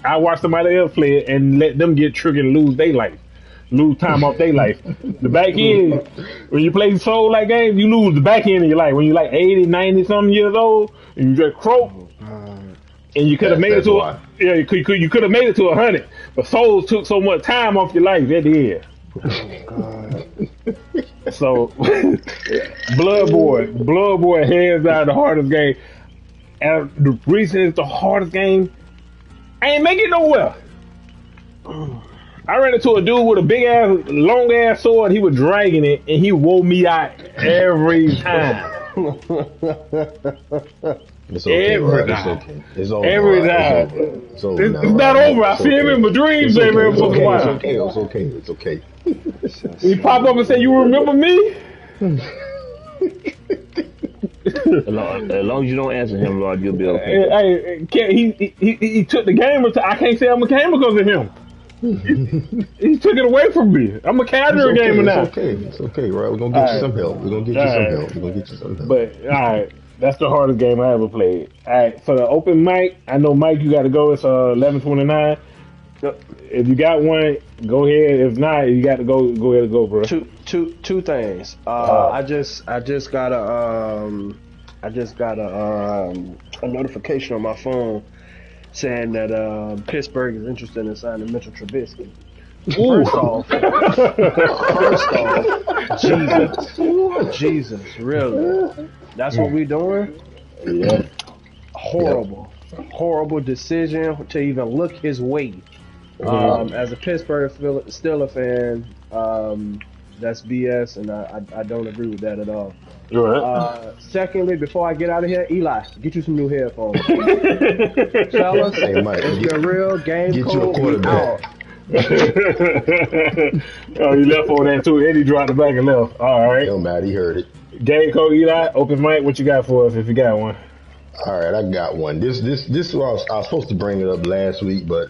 I watch somebody else play it and let them get triggered and lose their life. Lose time off their life. The back end, when you play Soul-like games, you lose the back end of your life. When you're like 80, 90 something years old, and you just croak, and you could have made it to you could have made it to 100, but Souls took so much time off your life at the end. So, Bloodborne, hands down the hardest game. And the reason it's the hardest game, I ain't make it nowhere. I ran into a dude with a big ass, long ass sword. He was dragging it, and he wore me out every time. It's okay. Every It's time. okay. It's over. Every time. It's over. It's not over. I see him in my dreams every once in a while. It's okay. It's okay. He pop up and say, "You remember me?" As long as you don't answer him, Lord, you'll be okay. Hey, he took the game. I can't say I'm a gamer because of him. He took it away from me. I'm a casual gamer now. It's okay, right? We're gonna get you some help. We're gonna get you some help. But all right, that's the hardest game I ever played. All right, for the open mic, I know Mike, you got to go. It's 11:29. If you got one, go ahead. If not, you got to go ahead and go, bro. Two things. I just got a notification on my phone saying that Pittsburgh is interested in signing Mitchell Trubisky. First off, Jesus, really? That's what we doing? Yeah. Horrible decision to even look his way. As a Pittsburgh Steelers fan, that's BS, and I don't agree with that at all. Right. Secondly, before I get out of here, Eli, get you some new headphones. Fellas, Hey, Mike, it's the real game get you a code quarterback. out. Oh, you left on that too. Eddie dropped the back and left. All right. Yo, Matt, he heard it. Game code Eli, open mic. What you got for us if you got one? All right, I got one. This I was supposed to bring it up last week, but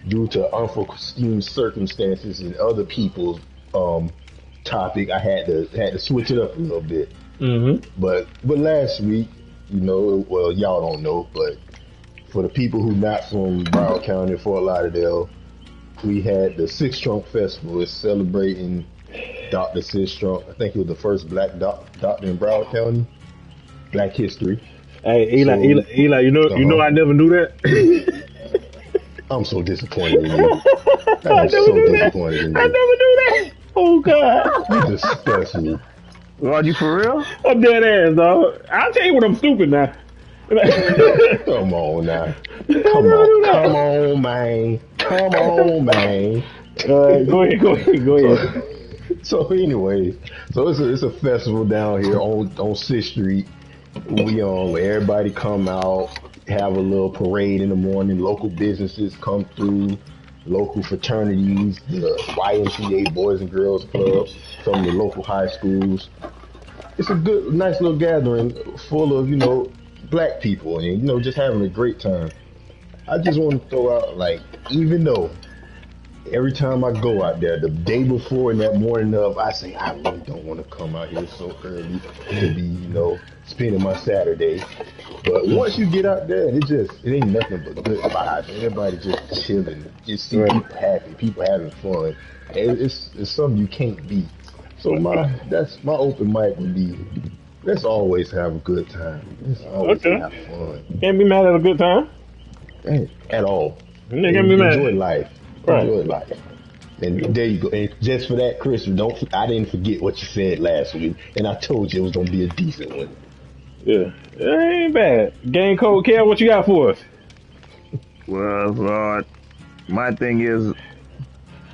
due to unforeseen circumstances and other people's topic, I had to switch it up a little bit. Mm-hmm. But last week, well, y'all don't know, but for the people who not from Broward County, Fort Lauderdale, we had the Six Trunk Festival. It's celebrating Dr. Six Trunk. I think he was the first black doctor in Broward County. Black history. Hey, Eli, you know I never knew that. I'm so disappointed in you. I'm so disappointed in you. I never knew that. Oh, God. You disgust me. Lord, you for real? I'm dead ass, dog. I'll tell you when I'm stupid now. Come on now. Come on, man. Come on, man. Go ahead. So anyway, it's a festival down here on 6th Street. Where everybody come out, have a little parade in the morning. Local businesses come through, local fraternities, the YMCA Boys and Girls Clubs, some of the local high schools. It's a good, nice little gathering full of, black people and, just having a great time. I just want to throw out, even though every time I go out there, the day before and that morning of, I say, I really don't want to come out here so early to be, spending my Saturday. But once you get out there, it ain't nothing but good vibes. Everybody just chilling, just see people happy, people having fun. It's something you can't beat. So my open mic would be, let's always have a good time. Let's always have fun. Can't be mad at a good time. At all. Enjoy life. Right. Enjoy life. And there you go. And just for that, Chris, I didn't forget what you said last week, and I told you it was gonna be a decent one. Yeah, it ain't bad. Game code, Kel, what you got for us? Well, Lord, my thing is,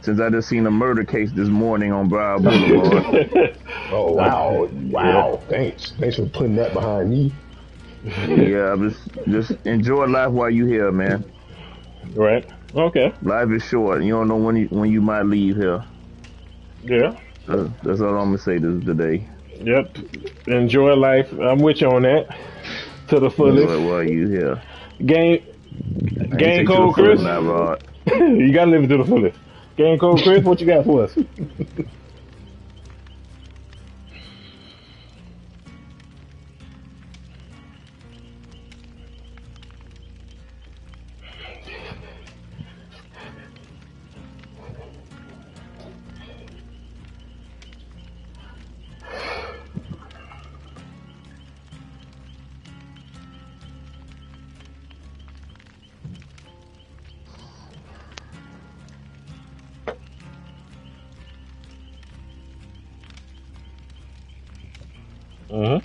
since I just seen a murder case this morning on Broward Boulevard. Oh wow! Yeah. Thanks for putting that behind me. Yeah, just enjoy life while you here, man. Right. Okay. Life is short. You don't know when you might leave here. Yeah. That's all I'm gonna say today. Yep. Enjoy life. I'm with you on that. To the fullest. Enjoy while you here. Game code, Chris. Now, Rod. You gotta live it to the fullest. Game code, Chris. What you got for us? Mm-hmm.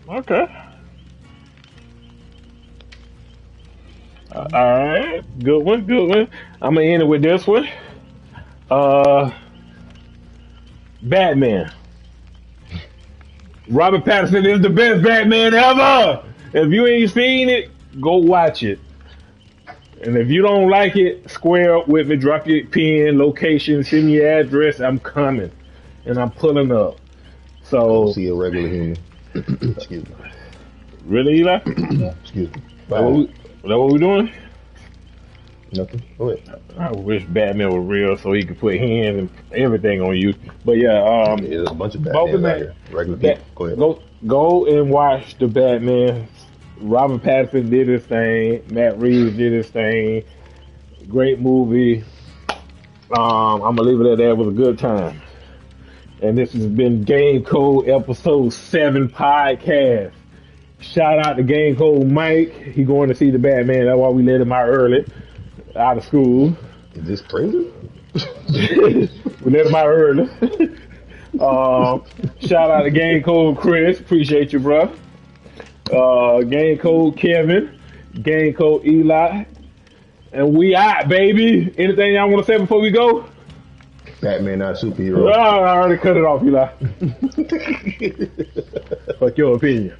Okay. All right. Good one. Good one. I'm gonna end it with this one. Batman. Robert Pattinson is the best Batman ever. If you ain't seen it, go watch it. And if you don't like it, square up with me. Drop your pen, location, send me your address. I'm coming, and I'm pulling up. So see a regular human. Excuse me. Really, Eli? Excuse me. That what we doing? Nothing. Go ahead. I wish Batman was real so he could put hands and everything on you. But yeah, there's a bunch of Batman out here. Regular people. Go ahead. Go and watch the Batman. Robert Pattinson did his thing. Matt Reeves did his thing. Great movie. I'm gonna leave it at that. It was a good time. And this has been Game Code Episode 7 podcast. Shout out to Game Code Mike. He going to see the Batman. That's why we let him out early, out of school. Is this crazy? We let him out early. Shout out to Game Code Chris. Appreciate you, bro. Game Code Kevin. Game Code Eli. And we out, baby. Anything y'all want to say before we go? Batman not a superhero. I already cut it off, Eli. Fuck your opinion.